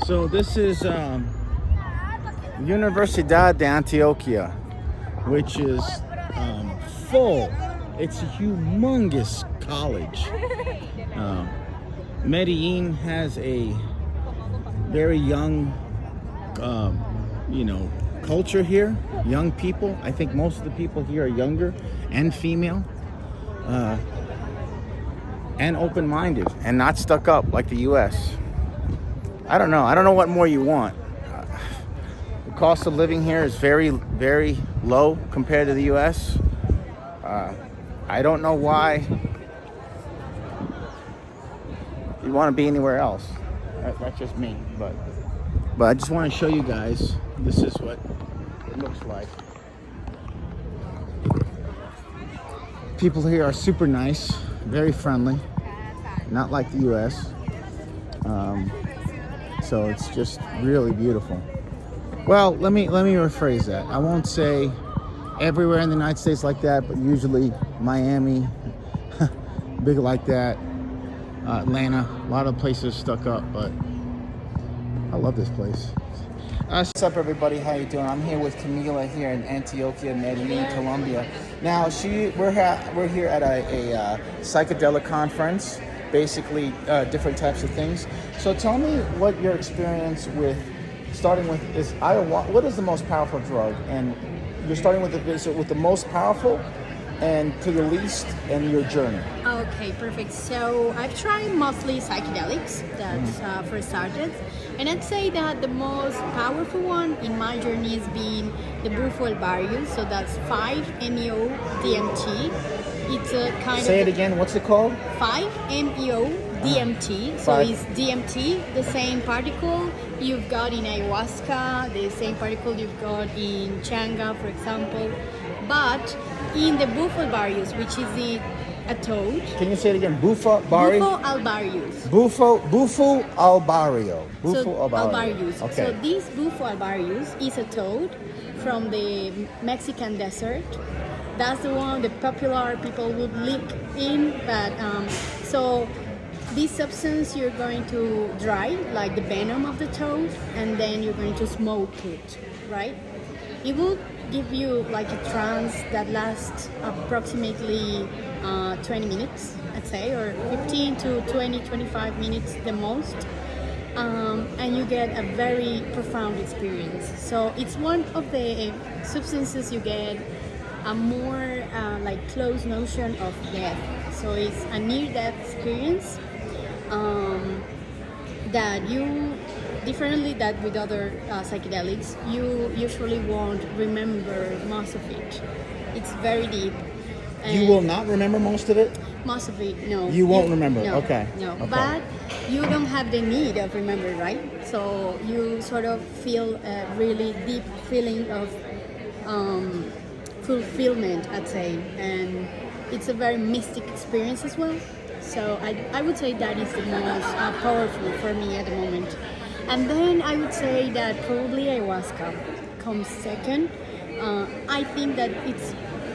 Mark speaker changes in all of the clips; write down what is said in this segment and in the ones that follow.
Speaker 1: So this is Universidad de Antioquia, which is full. It's a humongous college. Medellin has a very young, culture here. Young people. I think most of the people here are younger and female, and open-minded, and not stuck up like the U.S. I don't know what more you want. The cost of living here is very, very low compared to the U.S. I don't know why you want to be anywhere else. That's just me, but I just want to show you guys. This is what it looks like. People here are super nice, very friendly, not like the U.S. So it's just really beautiful. Well, let me rephrase that. I won't say everywhere in the United States like that, but usually Miami, big like that. Atlanta, a lot of places stuck up, but I love this place. What's up, everybody? How you doing? I'm here with Camila here in Antioquia, Medellin, Colombia. Now, we're here at a psychedelic conference, basically different types of things. So tell me what your experience with, starting with, is ayahuasca. What is the most powerful drug? And you're starting with the most powerful and to the least, and your journey.
Speaker 2: Okay, perfect. So I've tried mostly psychedelics, that's for starters. And I'd say that the most powerful one in my journey has been the bufo-albarrius. So that's 5-MeO-DMT. It's a kind
Speaker 1: Say it again, what's it called?
Speaker 2: 5-MeO-DMT. So it's DMT, the same particle you've got in ayahuasca, the same particle you've got in changa, for example. But in the bufo-albarrius, which is a toad.
Speaker 1: Can you say it again?
Speaker 2: Bufo-albarrius.
Speaker 1: Bufo-albarrio.
Speaker 2: Albarrius.
Speaker 1: Okay.
Speaker 2: So this bufo-albarrius is a toad from the Mexican desert. That's the one the popular people would lick in. But so this substance you're going to dry, like the venom of the toad, and then you're going to smoke it, right? It will give you like a trance that lasts approximately 20 minutes, I'd say, or 15 to 20, 25 minutes the most. And you get a very profound experience. So it's one of the substances you get a more like close notion of death. So it's a near-death experience that you, differently that with other psychedelics, you usually won't remember most of it. It's very deep.
Speaker 1: You will not remember most of it?
Speaker 2: Most of it, no.
Speaker 1: You won't remember?
Speaker 2: No,
Speaker 1: okay.
Speaker 2: No,
Speaker 1: okay.
Speaker 2: But you don't have the need of remembering, right? So you sort of feel a really deep feeling of fulfillment, I'd say. And it's a very mystic experience as well. So I would say that is the most powerful for me at the moment. And then I would say that probably ayahuasca comes second. I think that it's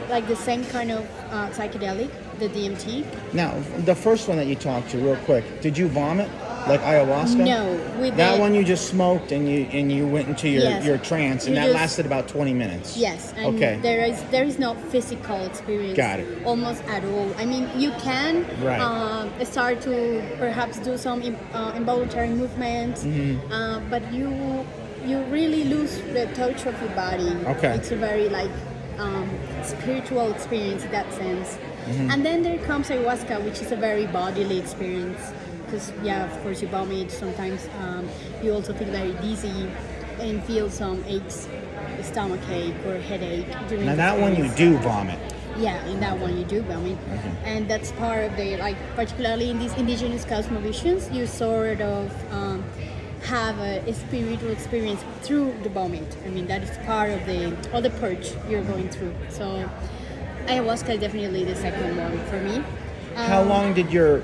Speaker 2: like the same kind of psychedelic, the DMT.
Speaker 1: Now, the first one that you talked to, real quick, did you vomit like ayahuasca?
Speaker 2: No, with
Speaker 1: that one you just smoked and you went into your trance, and that lasted about 20 minutes.
Speaker 2: Yes, and
Speaker 1: okay.
Speaker 2: there is no physical experience.
Speaker 1: Got it.
Speaker 2: Almost at all. I mean, you can start to perhaps do some involuntary movements, but you really lose the touch of your body.
Speaker 1: Okay.
Speaker 2: It's a very spiritual experience in that sense. And then there comes ayahuasca, which is a very bodily experience. Because, of course, you vomit. Sometimes you also feel very dizzy and feel some aches, stomach ache or headache.
Speaker 1: Now, that one you do vomit.
Speaker 2: Yeah, in that one you do vomit. And that's part of the, particularly in these indigenous cosmovisions, you sort of have a spiritual experience through the vomit. I mean, that is part of the purge you're going through. So ayahuasca is definitely the second one for me.
Speaker 1: How long did you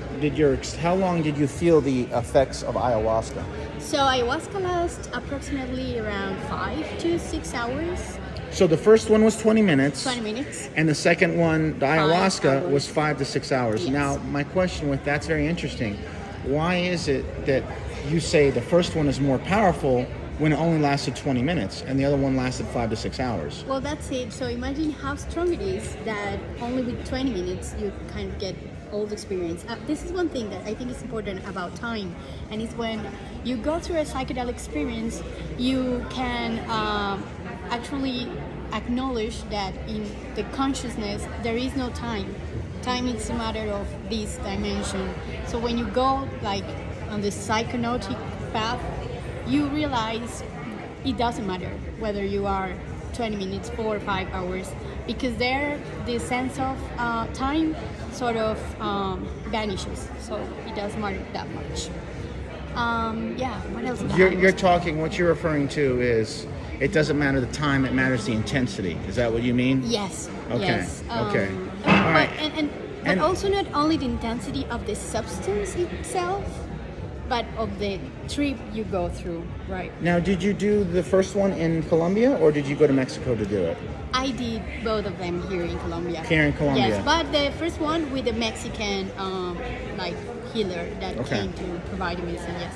Speaker 1: feel the effects of ayahuasca?
Speaker 2: So ayahuasca lasts approximately around 5 to 6 hours.
Speaker 1: So the first one was 20 minutes.
Speaker 2: 20 minutes.
Speaker 1: And the second one, the ayahuasca, was 5 to 6 hours.
Speaker 2: Yes.
Speaker 1: Now, my question with that's very interesting. Why is it that you say the first one is more powerful when it only lasted 20 minutes and the other one lasted 5 to 6 hours.
Speaker 2: Well, that's it. So imagine how strong it is that only with 20 minutes you kind of get all the experience. This is one thing that I think is important about time, and it's when you go through a psychedelic experience, you can actually acknowledge that in the consciousness there is no time. Time is a matter of this dimension. So when you go like on the psychonautic path, you realize it doesn't matter whether you are 20 minutes, 4 or 5 hours, because there the sense of time sort of vanishes. So it doesn't matter that much. What else?
Speaker 1: You're talking, what you're referring to is it doesn't matter the time, it matters the intensity. Is that what you mean?
Speaker 2: Yes.
Speaker 1: Okay.
Speaker 2: Yes.
Speaker 1: Okay. All right.
Speaker 2: But also not only the intensity of the substance itself, but of the trip you go through, right?
Speaker 1: Now, did you do the first one in Colombia, or did you go to Mexico to do it?
Speaker 2: I did both of them here in Colombia.
Speaker 1: Here in Colombia.
Speaker 2: Yes, but the first one with the Mexican healer that came to provide medicine. Yes.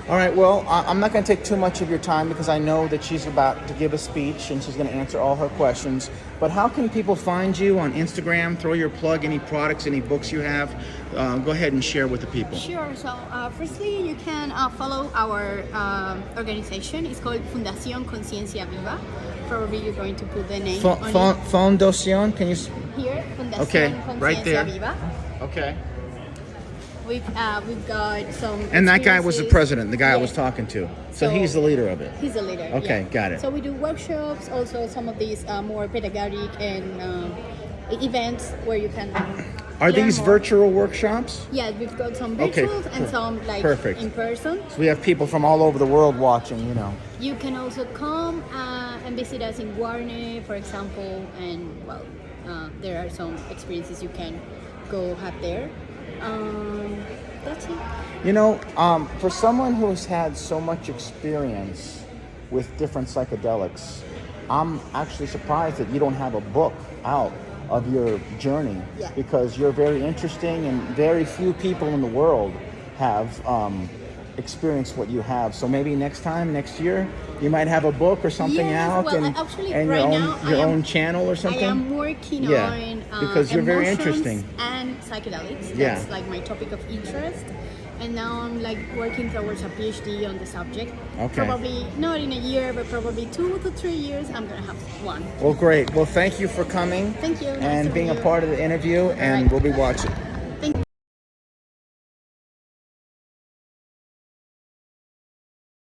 Speaker 1: All right, well, I'm not going to take too much of your time because I know that she's about to give a speech and she's going to answer all her questions. But how can people find you on Instagram? Throw your plug, any products, any books you have. Go ahead and share with the people.
Speaker 2: Sure. So firstly, you can follow our organization. It's called Fundación Conciencia Viva. Probably you're going to put the name on it.
Speaker 1: Fundación, can you...
Speaker 2: Here, Fundación
Speaker 1: Okay, right there.
Speaker 2: Viva.
Speaker 1: Okay.
Speaker 2: We've got some.
Speaker 1: And that guy was the president, the guy I was
Speaker 2: Yes.
Speaker 1: talking to. So he's the leader of it.
Speaker 2: He's the leader.
Speaker 1: Okay,
Speaker 2: yeah.
Speaker 1: got it.
Speaker 2: So we do workshops, also some of these more pedagogic and events where you can.
Speaker 1: Are
Speaker 2: learn
Speaker 1: these
Speaker 2: more.
Speaker 1: virtual workshops?
Speaker 2: Yeah, we've got some
Speaker 1: Okay,
Speaker 2: virtuals and some like
Speaker 1: perfect.
Speaker 2: in person.
Speaker 1: So we have people from all over the world watching, you know.
Speaker 2: You can also come and visit us in Guarne, for example, and well, there are some experiences you can go have there. That's it.
Speaker 1: You know, for someone who has had so much experience with different psychedelics, I'm actually surprised that you don't have a book out of your journey,
Speaker 2: Yeah.
Speaker 1: because you're very interesting and very few people in the world have experienced what you have. So maybe next year, you might have a book or something
Speaker 2: Yes,
Speaker 1: out,
Speaker 2: well,
Speaker 1: and
Speaker 2: actually,
Speaker 1: and
Speaker 2: right
Speaker 1: your
Speaker 2: now,
Speaker 1: own
Speaker 2: I am-
Speaker 1: channel or something.
Speaker 2: I am working
Speaker 1: Yeah,
Speaker 2: on
Speaker 1: because you're very
Speaker 2: emotions
Speaker 1: interesting.
Speaker 2: and psychedelics.
Speaker 1: Yeah.
Speaker 2: That's like my topic of interest. And now I'm like working towards a PhD on the subject.
Speaker 1: Okay.
Speaker 2: Probably not in a year, but probably 2 to 3 years I'm gonna have one.
Speaker 1: Well, great. Well, thank you for coming
Speaker 2: Thank you. Nice
Speaker 1: and
Speaker 2: to
Speaker 1: being
Speaker 2: meet
Speaker 1: a
Speaker 2: you.
Speaker 1: part of the interview, and
Speaker 2: right.
Speaker 1: we'll be watching.